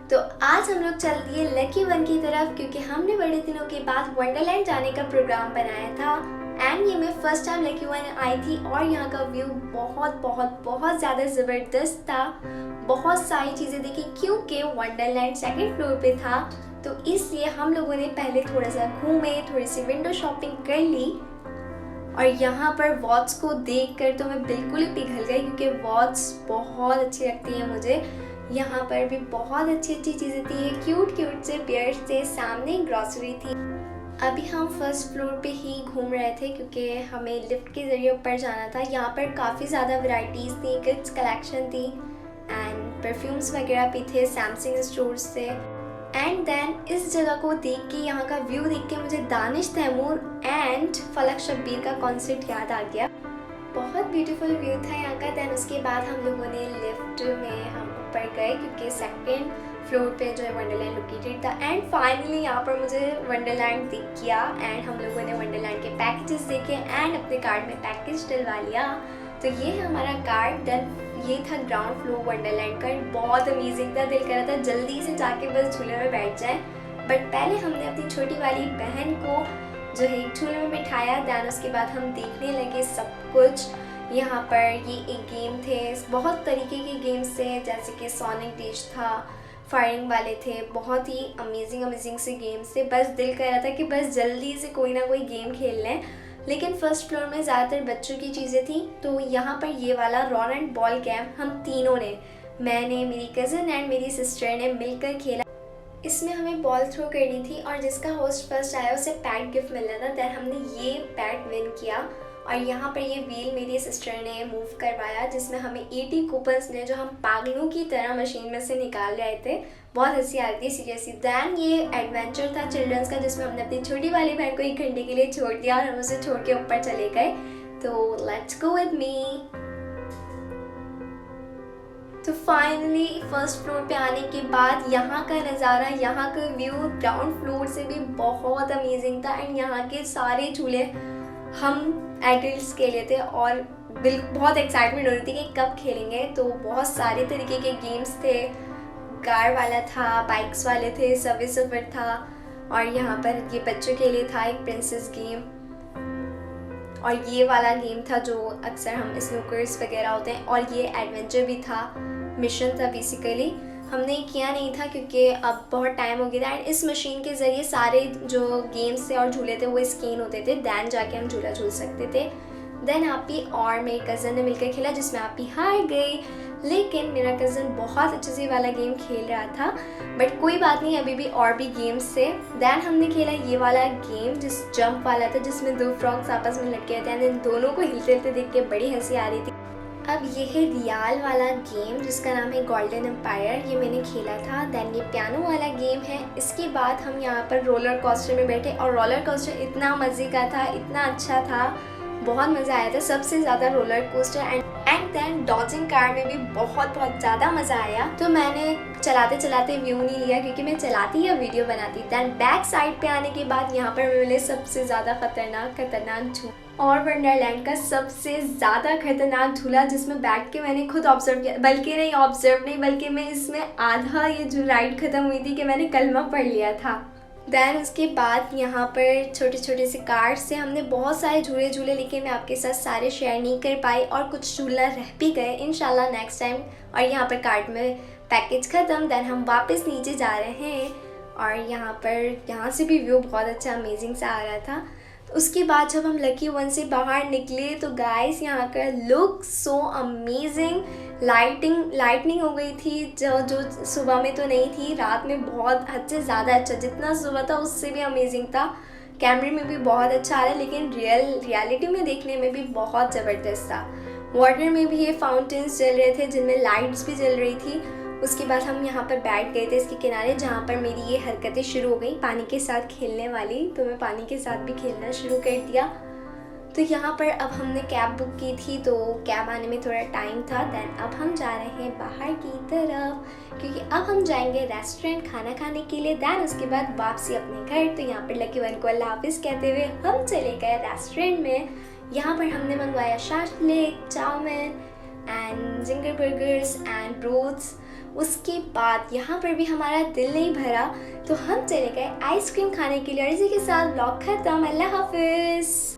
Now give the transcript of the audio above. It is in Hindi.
तो आज हम लोग चल दिए लकी वन की तरफ क्योंकि हमने बड़े दिनों के बाद वंडरलैंड जाने का प्रोग्राम बनाया था। एंड ये मैं फर्स्ट टाइम लकी वन आई थी और यहाँ का व्यू बहुत बहुत बहुत ज़्यादा ज़बरदस्त था। बहुत सारी चीज़ें देखी क्योंकि वंडरलैंड सेकंड फ्लोर पे था, तो इसलिए हम लोगों ने पहले थोड़ा सा घूमे, थोड़ी सी विंडो शॉपिंग कर ली। और यहाँ पर वॉच को देखकर तो मैं बिल्कुल ही पिघल गई क्योंकि वॉच बहुत अच्छी लगती है मुझे। यहाँ पर भी बहुत अच्छी अच्छी चीज़ें थी, क्यूट क्यूट से पेयर्स थे, सामने ग्रॉसरी थी। अभी हम फर्स्ट फ्लोर पे ही घूम रहे थे क्योंकि हमें लिफ्ट के ज़रिए ऊपर जाना था। यहाँ पर काफ़ी ज़्यादा वैरायटीज़ थी, किड्स कलेक्शन थी एंड परफ्यूम्स वगैरह भी थे सैमसंग स्टोर से। एंड देन इस जगह को देख के, यहाँ का व्यू देख के मुझे दानिश तैमूर एंड फलक शब्बीर का कॉन्सर्ट याद आ गया। बहुत ब्यूटीफुल व्यू था यहाँ का। देन उसके बाद हम लोगों ने लिफ्ट में हम ऊपर गए क्योंकि सेकंड फ्लोर पे जो है वंडरलैंड लोकेटेड था। एंड फाइनली यहाँ पर मुझे वंडरलैंड दिख गया एंड हम लोगों ने वंडरलैंड के पैकेजेस देखे एंड अपने कार्ड में पैकेज डलवा लिया। तो ये है हमारा कार्ड। देन ये था ग्राउंड फ्लोर वंडरलैंड का। बहुत अमेजिंग था, दिल कर रहा था जल्दी से जाके बस झूले में बैठ जाए। बट पहले हमने अपनी छोटी वाली बहन को जो है एक झूले में बिठाया। दैन उसके बाद हम देखने लगे सब कुछ। यहाँ पर ये एक गेम थे, बहुत तरीके के गेम्स थे, जैसे कि सोनिक डिश था, फायरिंग वाले थे, बहुत ही अमेजिंग से गेम्स थे। बस दिल कर रहा था कि बस जल्दी से कोई ना कोई गेम खेल लें। लेकिन फर्स्ट फ्लोर में ज़्यादातर बच्चों की चीज़ें थी, तो यहाँ पर ये वाला रॉन एंड बॉल गेम हम तीनों ने, मैंने, मेरी कज़न एंड मेरी सिस्टर ने मिलकर खेला। इसमें हमें बॉल थ्रो करनी थी और जिसका होस्ट फर्स्ट आया उसे पैड गिफ्ट मिल रहा था। दैन हमने ये पैड विन किया। और यहाँ पर ये व्हील मेरी सिस्टर ने मूव करवाया जिसमें हमें 80 कूपन्स ने, जो हम पागलों की तरह मशीन में से निकाल रहे थे। बहुत हंसी आ रही थी सीरियसली। दैन ये एडवेंचर था चिल्ड्रंस का जिसमें हमने अपनी छोटी वाली बहन को 1 घंटे के लिए छोड़ दिया और हम उसे छोड़ के ऊपर चले गए। तो लेट्स गो विद मी। तो फाइनली फर्स्ट फ्लोर पे आने के बाद यहाँ का नज़ारा, यहाँ का व्यू ग्राउंड फ्लोर से भी बहुत अमेजिंग था। एंड यहाँ के सारे झूले हम एडल्ट्स के लिए थे और बहुत एक्साइटमेंट हो रही थी कि कब खेलेंगे। तो बहुत सारे तरीके के गेम्स थे, कार वाला था, बाइक्स वाले थे, सबवे सफर था और यहाँ पर ये बच्चों के लिए था एक प्रिंसेस गेम। और ये वाला गेम था जो अक्सर हम स्नूकर्स वगैरह होते हैं। और ये एडवेंचर भी था, मिशन था बेसिकली। हमने किया नहीं था क्योंकि अब बहुत टाइम हो गया था। एंड इस मशीन के ज़रिए सारे जो गेम्स थे और झूले थे वो स्कैन होते थे, दैन जाके हम झूला झूल सकते थे। देन आपी और मेरी कज़न ने मिलकर खेला जिसमें आपी हार गई, लेकिन मेरा कज़न बहुत अच्छे से वाला गेम खेल रहा था। बट कोई बात नहीं, अभी भी और भी गेम्स थे। दैन हमने खेला ये वाला गेम जिस जंप वाला था जिसमें 2 फ्रॉग्स आपस में लटके थे। इन दोनों को हिलते हिलते देख के बड़ी हंसी आ रही थी। अब ये है रियाल वाला गेम जिसका नाम है गोल्डन एम्पायर, ये मैंने खेला था। दैन ये पियानो वाला गेम है। इसके बाद हम यहाँ पर रोलर कोस्टर में बैठे और रोलर कोस्टर इतना मज़े का था, इतना अच्छा था, बहुत मज़ा आया था। सबसे ज़्यादा roller coaster and then dodging car में भी बहुत ज़्यादा मज़ा आया। तो मैंने चलाते चलाते व्यू नहीं लिया क्योंकि मैं चलाती या वीडियो बनाती। दैन बैक साइड पे आने के बाद यहाँ पर मिले सबसे ज़्यादा खतरनाक झूला और वंडरलैंड का सबसे ज़्यादा खतरनाक झूला जिसमें बैठ के मैंने खुद ऑब्जर्व किया, बल्कि मैं इसमें आधा ये जो राइड ख़त्म हुई थी कि मैंने कलमा पढ़ लिया था। दैन उसके बाद यहाँ पर छोटे छोटे से कार्ड्स से हमने बहुत सारे झूले लेकिन मैं आपके साथ सारे शेयर नहीं कर पाई और कुछ झूला रह भी गए, इंशाल्लाह नेक्स्ट टाइम। और यहाँ पर कार्ड में पैकेज ख़त्म। दैन हम वापस नीचे जा रहे हैं और यहाँ से भी व्यू बहुत अच्छा अमेजिंग सा आ रहा था। तो उसके बाद जब हम लकी वन से बाहर निकले तो गाइस यहाँ का लुक सो अमेजिंग। लाइटनिंग हो गई थी जो सुबह में तो नहीं थी, रात में बहुत हद से ज़्यादा अच्छा, जितना सुबह था उससे भी अमेजिंग था। कैमरे में भी बहुत अच्छा आ रहा है लेकिन रियलिटी में देखने में भी बहुत ज़बरदस्त था। वाटर में भी ये फाउंटेन्स चल रहे थे जिनमें लाइट्स भी जल रही थी। उसके बाद हम यहाँ पर बैठ गए थे इसके किनारे जहाँ पर मेरी ये हरकतें शुरू हो गई पानी के साथ खेलने वाली। तो मैं पानी के साथ भी खेलना शुरू कर दिया। तो यहाँ पर अब हमने कैब बुक की थी तो कैब आने में थोड़ा टाइम था। दैन अब हम जा रहे हैं बाहर की तरफ क्योंकि अब हम जाएंगे रेस्टोरेंट खाना खाने के लिए। दैन उसके बाद वापसी अपने घर। तो यहाँ पर लकी वन को अल्लाह हाफिज़ कहते हुए हम चले गए रेस्टोरेंट में। यहाँ पर हमने मंगवाया shashlik, chow mein and Zinger burgers and rolls. उसके बाद यहाँ पर भी हमारा दिल नहीं भरा तो हम चले गए आइसक्रीम खाने के लिए। और इसी के साथ ब्लॉग खत्म। अल्लाह हाफिज़।